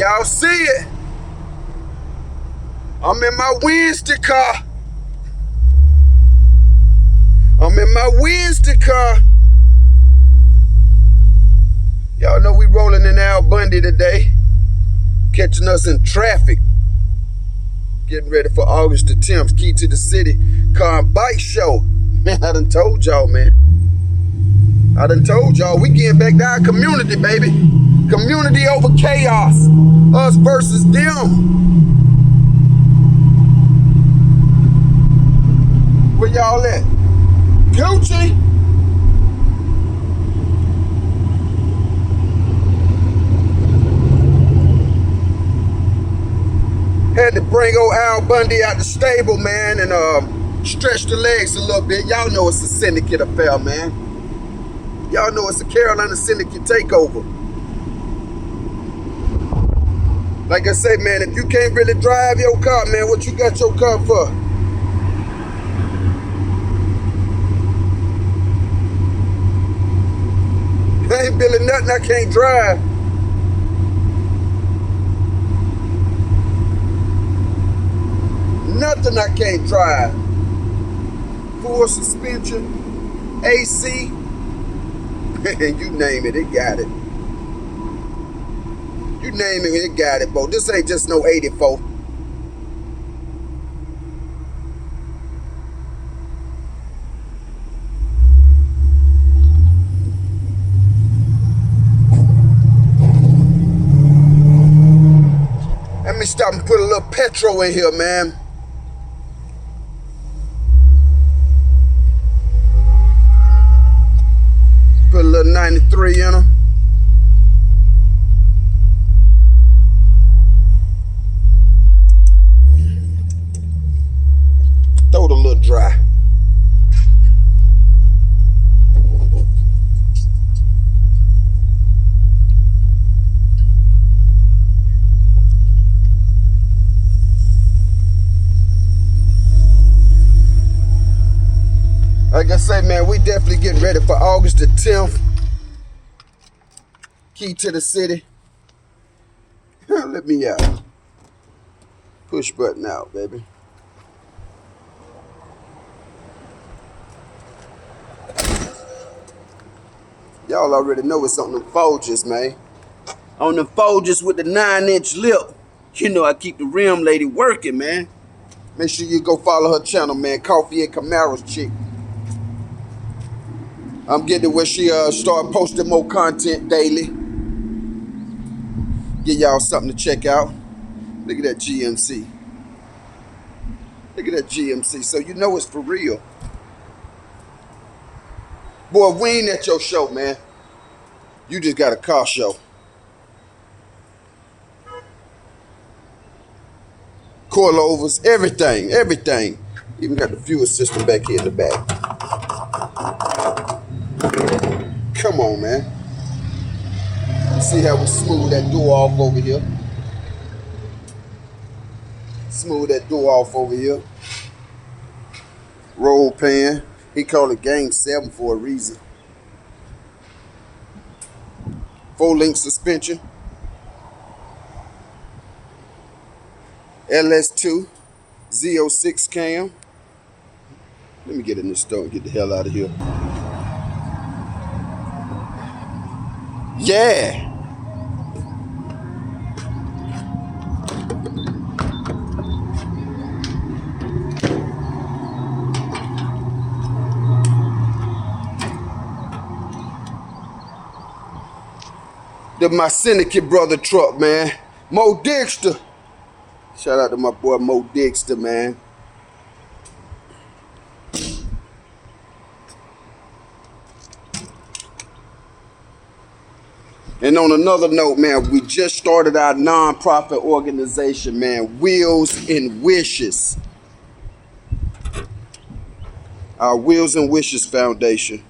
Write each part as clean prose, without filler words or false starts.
Y'all see it? I'm in my Wednesday car. I'm in my Wednesday car. Y'all know we rolling in Al Bundy today. Catching us in traffic. Getting ready for August the 10th. Key to the City car and bike show. Man, I done told y'all, man. I done told y'all, we getting back to our community, baby. Community over chaos. Us versus them. Where y'all at? Gucci. Had to bring old Al Bundy out the stable, man, and stretch the legs a little bit. Y'all know it's a syndicate affair, man. Y'all know it's a Carolina syndicate takeover. Like I say, man, if you can't really drive your car, man, what you got your car for? I ain't building nothing I can't drive. Nothing I can't drive. Full suspension, AC, you name it, it got it. You name it, it got it, bro. This ain't just no 84. Let me stop and put a little petrol in here, man. Put a little 93 in them. Throw it a little dry. Like I say, man, we definitely getting ready for August the 10th. Key to the City. Let me out. Push button out, baby. Y'all already know it's on them Folgers, man. On them Folgers with the 9-inch lip. You know I keep the rim lady working, man. Make sure you go follow her channel, man. Coffee and Camaro's chick. I'm getting where she start posting more content daily. Get y'all something to check out. Look at that GMC. Look at that GMC. So you know it's for real. Boy, we ain't at your show, man. You just got a car show. Coilovers, everything, everything. Even got the fuel system back here in the back. Come on, man. See how we smooth that door off over here? Smooth that door off over here. Roll pan. He called it Game 7 for a reason. 4-link suspension. LS2. Z06 cam. Let me get in this store and get the hell out of here. Yeah. That's my syndicate brother truck, man. Mo Dexter. Shout out to my boy Mo Dexter, man. And on another note, man, we just started our non-profit organization, man, Wheels and Wishes. Our Wheels and Wishes Foundation.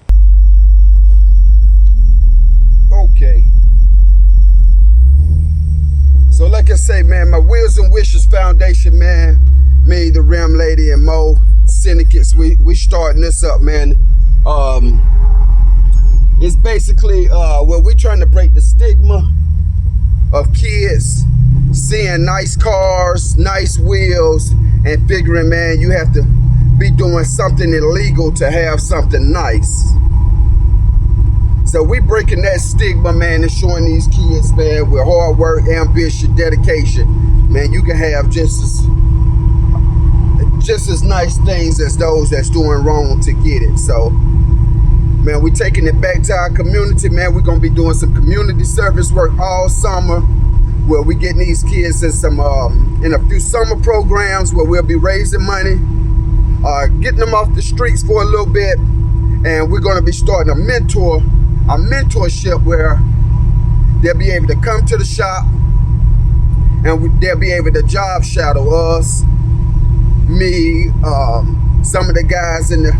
Okay. So like I say, man, my Wheels and Wishes Foundation, man, me, the Rim Lady, and Mo syndicates, we starting this up, man. It's basically where we're trying to break the stigma of kids seeing nice cars, nice wheels, and figuring, man, you have to be doing something illegal to have something nice. So we breaking that stigma, man, and showing these kids, man, with hard work, ambition, dedication, man, you can have just as nice things as those that's doing wrong to get it. So, man, we taking it back to our community, man. We're gonna be doing some community service work all summer, where we getting these kids in some in a few summer programs where we'll be raising money, getting them off the streets for a little bit, and we're gonna be starting a mentorship where they'll be able to come to the shop and they'll be able to job shadow us, me, some of the guys in the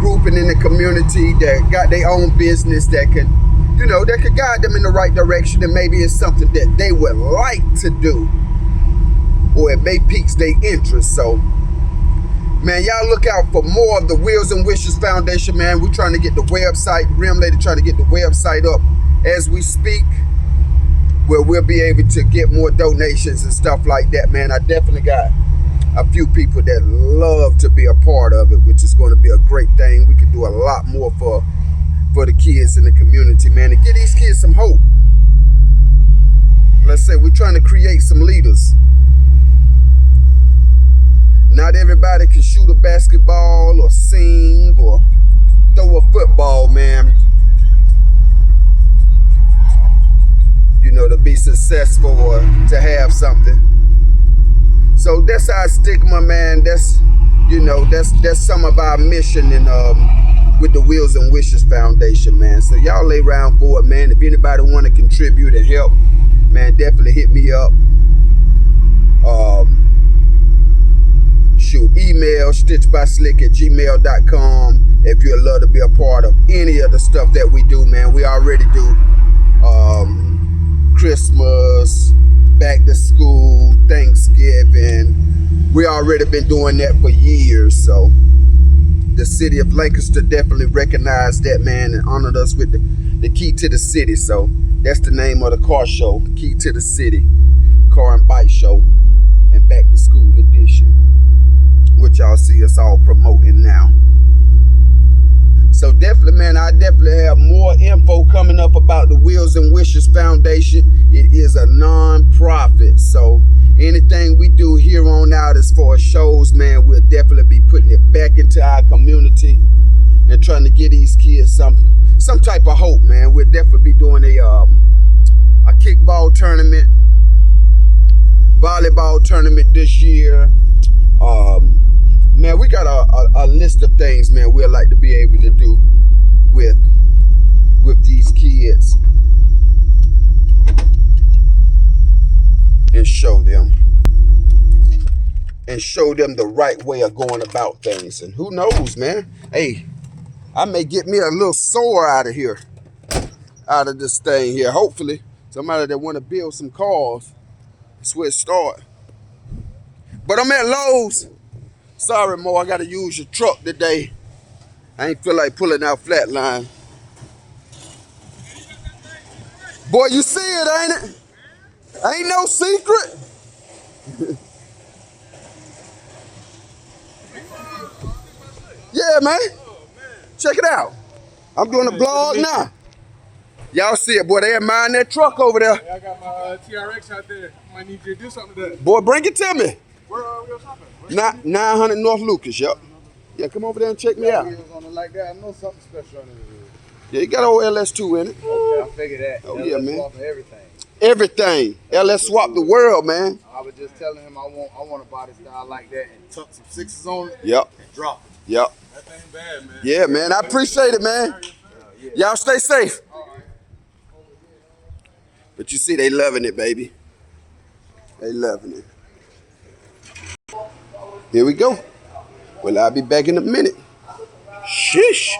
group and in the community that got their own business that can, you know, that could guide them in the right direction, and maybe it's something that they would like to do, or it may pique their interest. So, man, y'all look out for more of the Wheels and Wishes Foundation, man. We're trying to get the website, Rim Lady trying to get the website up as we speak, where we'll be able to get more donations and stuff like that, man. I definitely got a few people that love to be a part of it, which is going to be a great thing. We can do a lot more for the kids in the community, man, and give these kids some hope. Let's say we're trying to create some leaders. Not everybody can shoot a basketball or sing or throw a football, man. You know, to be successful or to have something. So that's our stigma, man. That's, you know, that's some of our mission in with the Wheels and Wishes Foundation, man. So y'all lay around for it, man. If anybody want to contribute and help, man, definitely hit me up. Shoot, email stitchedbyslick@gmail.com if you'd love to be a part of any of the stuff that we do, man. We already do Christmas, back to school, Thanksgiving. We already been doing that for years. So the city of Lancaster definitely recognized that, man, and honored us with the key to the city. So that's the name of the car show, Key to the City Car and Bike Show and Back to School Edition, which y'all see us all promoting now. So definitely, man, I definitely have more info coming up about the Wheels and Wishes Foundation. It is a non-profit, so anything we do here on out as far as shows, man, we'll definitely be putting it back into our community and trying to get these kids some type of hope, man. We'll definitely be doing a kickball tournament, volleyball tournament this year. Man, we got a list of things, man, we'd like to be able to do with these kids and show them the right way of going about things. And who knows, man, hey, I may get me a little sore out of here, out of this thing here. Hopefully somebody that want to build some cars, that's where it start. But I'm at Lowe's. Sorry, Mo, I got to use your truck today. I ain't feel like pulling out flatline. Boy, you see it, ain't it? Ain't no secret. Yeah, man. Check it out. I'm doing a blog now. Y'all see it, boy. They admiring that truck over there. Yeah, I got my TRX out there. Might need you to do something to that. Boy, bring it to me. Where are we shopping? 900 North Lucas, yep. Yeah, come over there and check me out. On it like that. I know something special on it. Yeah, you got old LS2 in it. Okay, I figured that. Oh, yeah, man. Everything. Everything. LS swap the world, man. I was just telling him I want a body style like that and tuck some sixes on it. Yep. And drop it. Yep. That ain't bad, man. Yeah, man. I appreciate it, man. Y'all stay safe. But you see, they loving it, baby. They loving it. Here we go. Well, I'll be back in a minute. Sheesh.